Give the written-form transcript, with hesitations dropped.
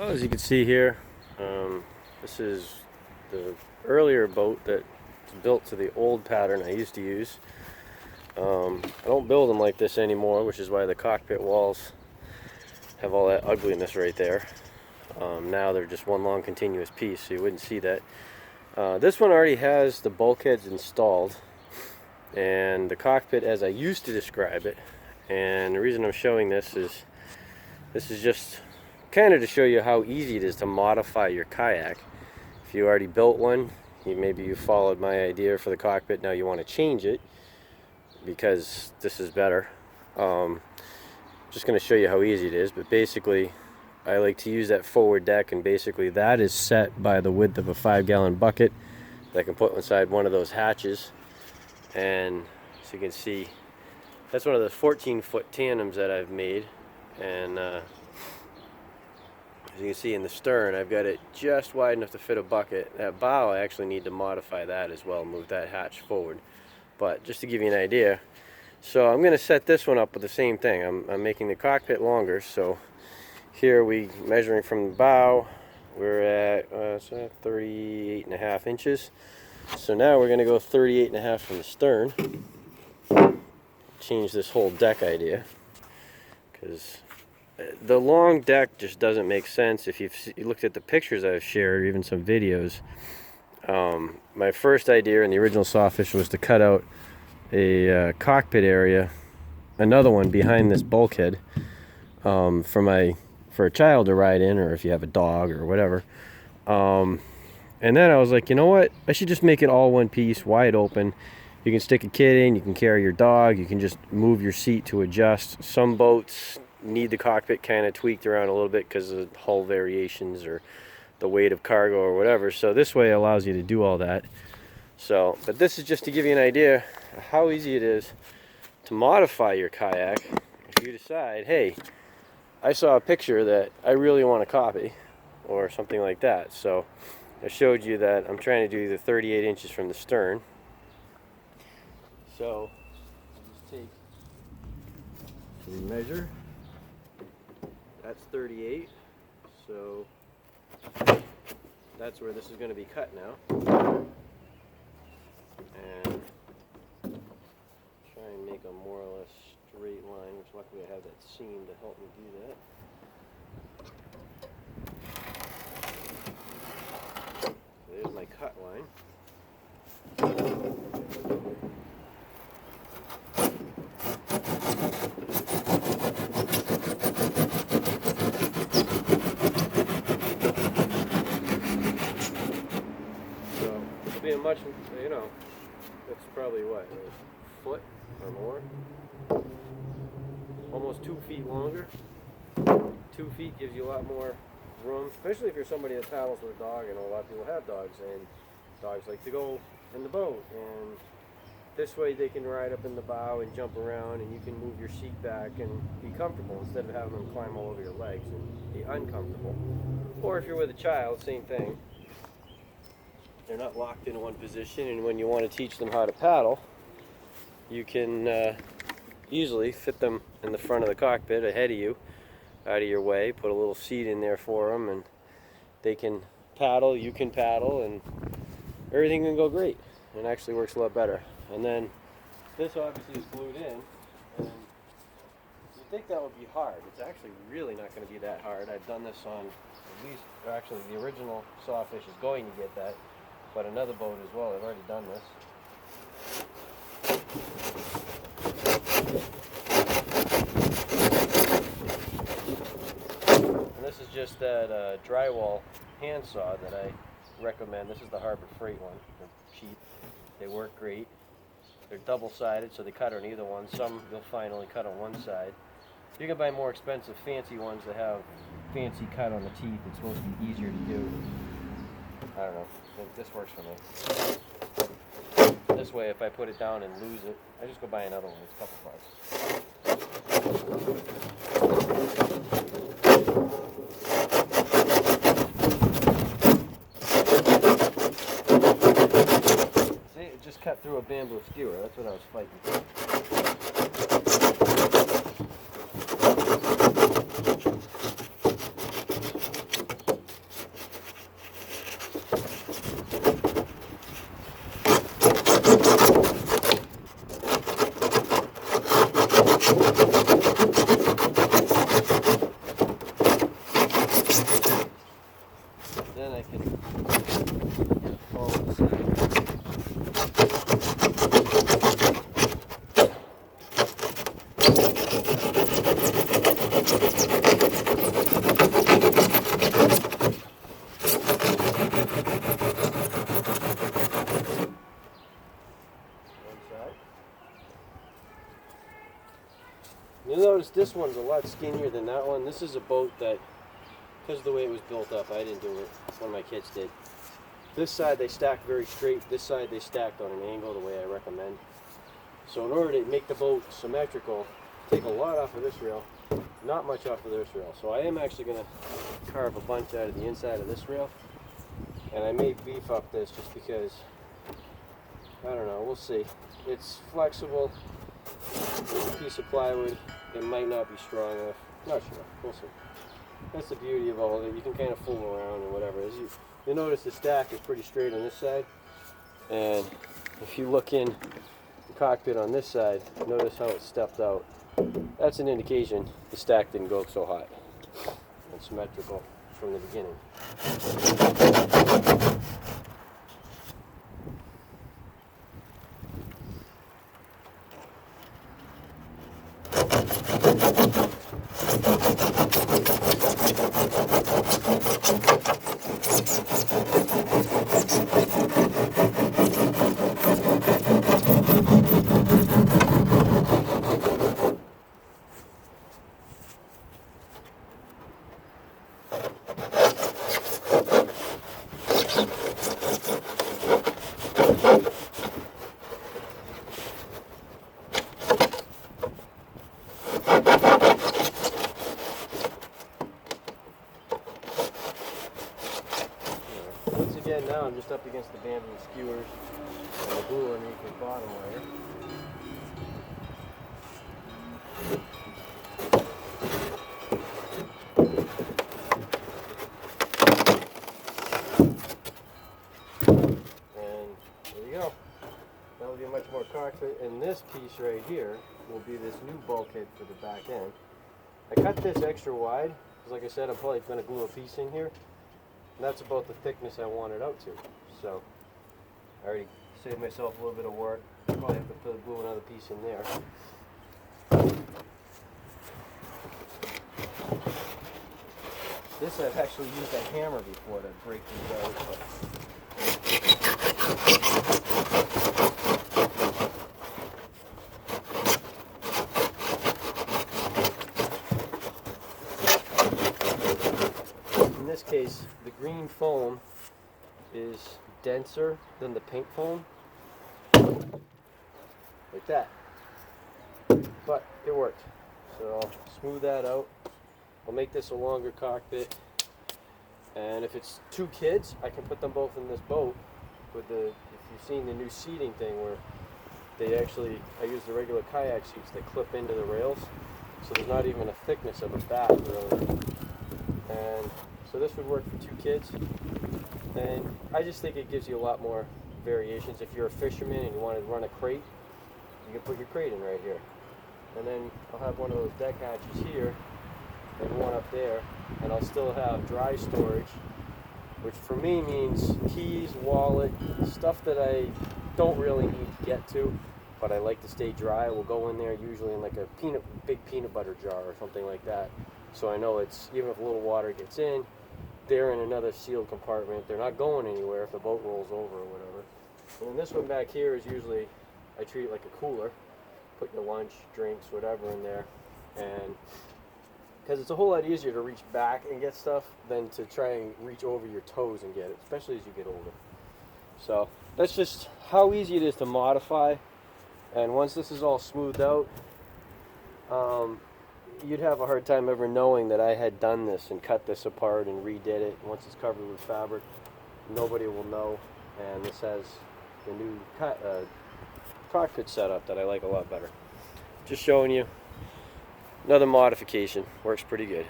Well, as you can see here, this is the earlier boat that was built to the old pattern I used to use. I don't build them like this anymore, which is why the cockpit walls have all that ugliness right there. Now they're just one long continuous piece, so you wouldn't see that. This one already has the bulkheads installed and the cockpit as I used to describe it. And the reason I'm showing this is just kind of to show you how easy it is to modify your kayak. If you already built one, maybe you followed my idea for the cockpit, now you want to change it because this is better. Just going to show you how easy it is, but basically I like to use that forward deck, and basically that is set by the width of a 5-gallon bucket that I can put inside one of those hatches. And as you can see, that's one of the 14-foot tandems that I've made. And as you can see in the stern, I've got it just wide enough to fit a bucket. That bow, I actually need to modify that as well, move that hatch forward. But just to give you an idea, so I'm going to set this one up with the same thing. I'm making the cockpit longer, so here we measuring from the bow, we're at 38.5 inches. So now we're going to go 38.5 from the stern. Change this whole deck idea, because the long deck just doesn't make sense if you've looked at the pictures I've shared, or even some videos. My first idea in the original Sawfish was to cut out a cockpit area, another one behind this bulkhead, for a child to ride in, or if you have a dog or whatever. And then I was like, you know what? I should just make it all one piece, wide open. You can stick a kid in, you can carry your dog, you can just move your seat to adjust. Some boats need the cockpit kind of tweaked around a little bit because of hull variations or the weight of cargo or whatever. So this way allows you to do all that. So, but this is just to give you an idea of how easy it is to modify your kayak. If you decide, hey, I saw a picture that I really want to copy, or something like that. So I showed you that I'm trying to do the 38 inches from the stern. So I'll just measure. That's 38. So that's where this is going to be cut now. And try and make a more or less straight line, which luckily I have that seam to help me do that. There's my cut line. So it'll be a much, that's probably what, a foot or more? Almost 2 feet longer. 2 feet gives you a lot more room, especially if you're somebody that paddles with a dog. I know a lot of people have dogs, and dogs like to go in the boat, and this way they can ride up in the bow and jump around, and you can move your seat back and be comfortable instead of having them climb all over your legs and be uncomfortable. Or if you're with a child, same thing. They're not locked in one position, and when you want to teach them how to paddle, you can easily fit them in the front of the cockpit ahead of you, out of your way, put a little seat in there for them, and they can paddle, you can paddle, and everything can go great. It actually works a lot better. And then this obviously is glued in, and you'd think that would be hard. It's actually really not going to be that hard. I've done this on at least, actually the original Sawfish is going to get that, but another boat as well. I've already done this. And this is just that drywall handsaw that I recommend. This is the Harbor Freight one. They're cheap. They work great. They're double-sided, so they cut on either one. Some you'll find only cut on one side. You can buy more expensive, fancy ones that have fancy cut on the teeth. It's supposed to be easier to do. I don't know. This works for me. This way, if I put it down and lose it, I just go buy another one. It's a couple bucks. See, it just cut through a bamboo skewer. That's what I was fighting for. then I can follow the side. You'll notice this one's a lot skinnier than that one. This is a boat that, because of the way it was built up, I didn't do it, one of my kids did. This side they stacked very straight, this side they stacked on an angle the way I recommend. So in order to make the boat symmetrical, take a lot off of this rail, not much off of this rail. So I am actually going to carve a bunch out of the inside of this rail. And I may beef up this just because, I don't know, we'll see. It's flexible, it's a piece of plywood, it might not be strong enough, not sure, we'll see. That's the beauty of all of it, you can kind of fool around and whatever. You'll notice the stack is pretty straight on this side, and if you look in the cockpit on this side, notice how it's stepped out. That's an indication the stack didn't go so hot and symmetrical from the beginning. Once again, now I'm just up against the bamboo skewers and the glue underneath the bottom layer. And there you go. That will be much more cockpit. And this piece right here will be this new bulkhead for the back end. I cut this extra wide because, like I said, I'm probably going to glue a piece in here. And that's about the thickness I want it out to. So I already saved myself a little bit of work. Probably have to put glue another piece in there. This I've actually used a hammer before to break these out. In this case, the green foam is denser than the pink foam, like that, but it worked. So I'll smooth that out. I'll make this a longer cockpit, and if it's two kids, I can put them both in this boat with the, if you've seen the new seating thing where they actually, I use the regular kayak seats that clip into the rails, so there's not even a thickness of a back really. And so this would work for two kids, and I just think it gives you a lot more variations. If you're a fisherman and you want to run a crate, you can put your crate in right here. And then I'll have one of those deck hatches here and one up there, and I'll still have dry storage, which for me means keys, wallet, stuff that I don't really need to get to, but I like to stay dry. Will go in there usually in like a big peanut butter jar or something like that. So I know it's, even if a little water gets in, they're in another sealed compartment. They're not going anywhere if the boat rolls over or whatever. And then this one back here is usually, I treat it like a cooler. Put your lunch, drinks, whatever in there. And because it's a whole lot easier to reach back and get stuff than to try and reach over your toes and get it, especially as you get older. So that's just how easy it is to modify. And once this is all smoothed out, you'd have a hard time ever knowing that I had done this and cut this apart and redid it. Once it's covered with fabric, nobody will know. And this has the new cockpit setup that I like a lot better. Just showing you another modification. Works pretty good.